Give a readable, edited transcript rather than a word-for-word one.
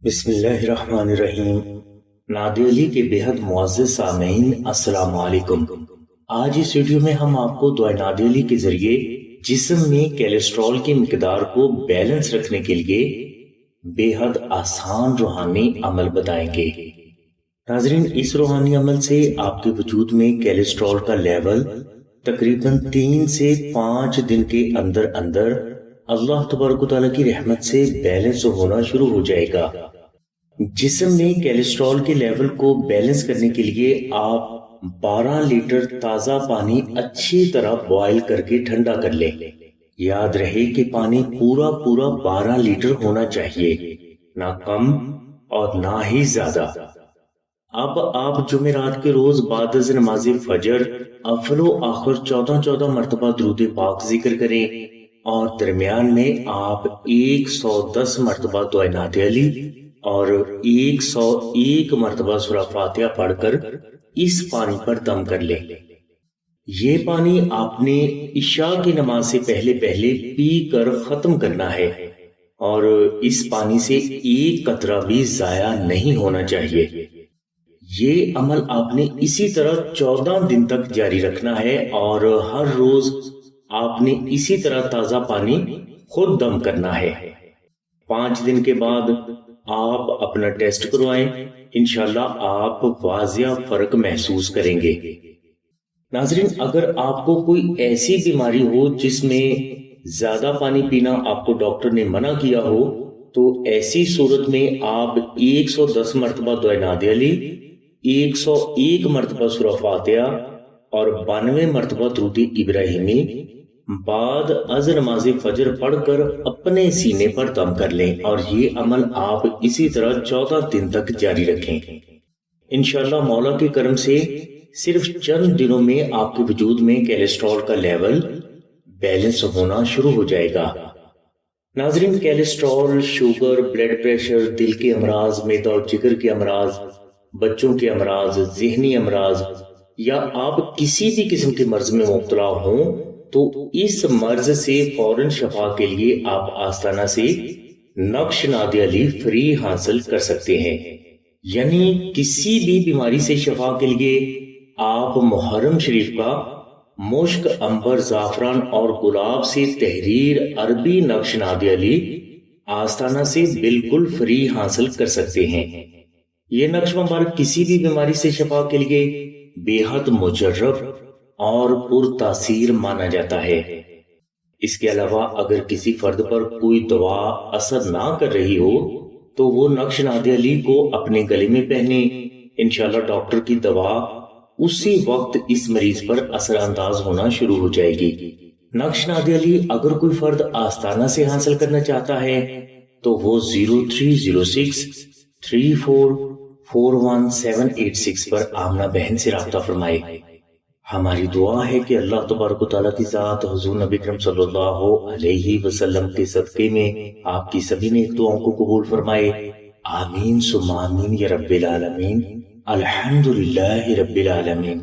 بسم اللہ الرحمن الرحیم۔ نادی علی کے بہت معزز سامعین، السلام علیکم۔ آج اس ویڈیو میں ہم آپ کو دعائے نادی علی کے ذریعے جسم میں کولیسٹرول کی مقدار کو بیلنس رکھنے کے لیے بے حد آسان روحانی عمل بتائیں گے۔ ناظرین، اس روحانی عمل سے آپ کے وجود میں کولیسٹرول کا لیول تقریباً 3 سے 5 دن کے اندر اندر اللہ تبارک و تعالیٰ کی رحمت سے بیلنس ہونا شروع ہو جائے گا۔ جسم میں کولیسٹرول کے لیول کو بیلنس کرنے کے لیے آپ 12 لیٹر تازہ پانی اچھی طرح بوائل کر کے ٹھنڈا کر لیں۔ یاد رہے کہ پانی پورا 12 لیٹر ہونا چاہیے، نہ کم اور نہ ہی زیادہ۔ اب آپ جمعرات کے روز بعد از نماز فجر اول و آخر 14 مرتبہ درود پاک ذکر کریں، اور درمیان میں آپ 110 مرتبہ دعائے نادی علی اور 101 مرتبہ سورہ فاتحہ پڑھ کر اس پانی پر دم کر لیں۔ یہ پانی آپ نے عشاء کی نماز سے پہلے پی کر ختم کرنا ہے، اور اس پانی سے ایک قطرہ بھی ضائع نہیں ہونا چاہیے۔ یہ عمل آپ نے اسی طرح 14 دن تک جاری رکھنا ہے، اور ہر روز آپ نے اسی طرح تازہ پانی خود دم کرنا ہے۔ 5 دن کے بعد آپ اپنا ٹیسٹ کروائیں، انشاءاللہ آپ واضح فرق محسوس کریں گے۔ ناظرین، اگر آپ کو کوئی ایسی بیماری ہو جس میں زیادہ پانی پینا آپ کو ڈاکٹر نے منع کیا ہو، تو ایسی صورت میں آپ 110 مرتبہ دعائے نادی علی، 101 مرتبہ سورہ فاتحہ اور 92 مرتبہ درود ابراہیمی بعد از نماز فجر پڑھ کر اپنے سینے پر دم کر لیں، اور یہ عمل آپ اسی طرح 14 دن تک جاری رکھیں۔ انشاءاللہ مولا کے کرم سے صرف چند دنوں میں آپ کے وجود میں کولیسٹرول کا لیول بیلنس ہونا شروع ہو جائے گا۔ ناظرین، کولیسٹرول، شوگر، بلڈ پریشر، دل کے امراض، معدہ اور جگر کے امراض، بچوں کے امراض، ذہنی امراض، یا آپ کسی بھی قسم کے مرض میں مبتلا ہوں تو اس مرض سے فوراً شفا کے لیے آپ آستانہ سے نقش نادی علی فری حاصل کر سکتے ہیں۔ یعنی کسی بھی بیماری سے شفا کے لیے آپ محرم شریف کا مشک، عنبر، زعفران اور گلاب سے تحریر عربی نقش نادی علی آستانہ سے بالکل فری حاصل کر سکتے ہیں۔ یہ نقش مبارک کسی بھی بیماری سے شفا کے لیے بے حد مجرب اور پر تاثیر مانا جاتا ہے۔ اس کے علاوہ اگر کسی فرد پر کوئی دوا اثر نہ کر رہی ہو تو وہ نقش نادی علی کو اپنے گلے میں پہنے، انشاءاللہ ڈاکٹر کی دوا اسی وقت اس مریض پر اثر انداز ہونا شروع ہو جائے گی۔ نقش نادی علی اگر کوئی فرد آستانہ سے حاصل کرنا چاہتا ہے تو وہ 0306 34 41786 پر آمنہ بہن سے رابطہ فرمائے۔ ہماری دعا ہے کہ اللہ تبارک و تعالیٰ کی ذات حضور نبی کرم صلی اللہ علیہ وسلم کے صدقے میں آپ کی سبھی نیک دعاؤں کو قبول فرمائے۔ آمین ثم آمین یا رب العالمین۔ الحمدللہ رب العالمین۔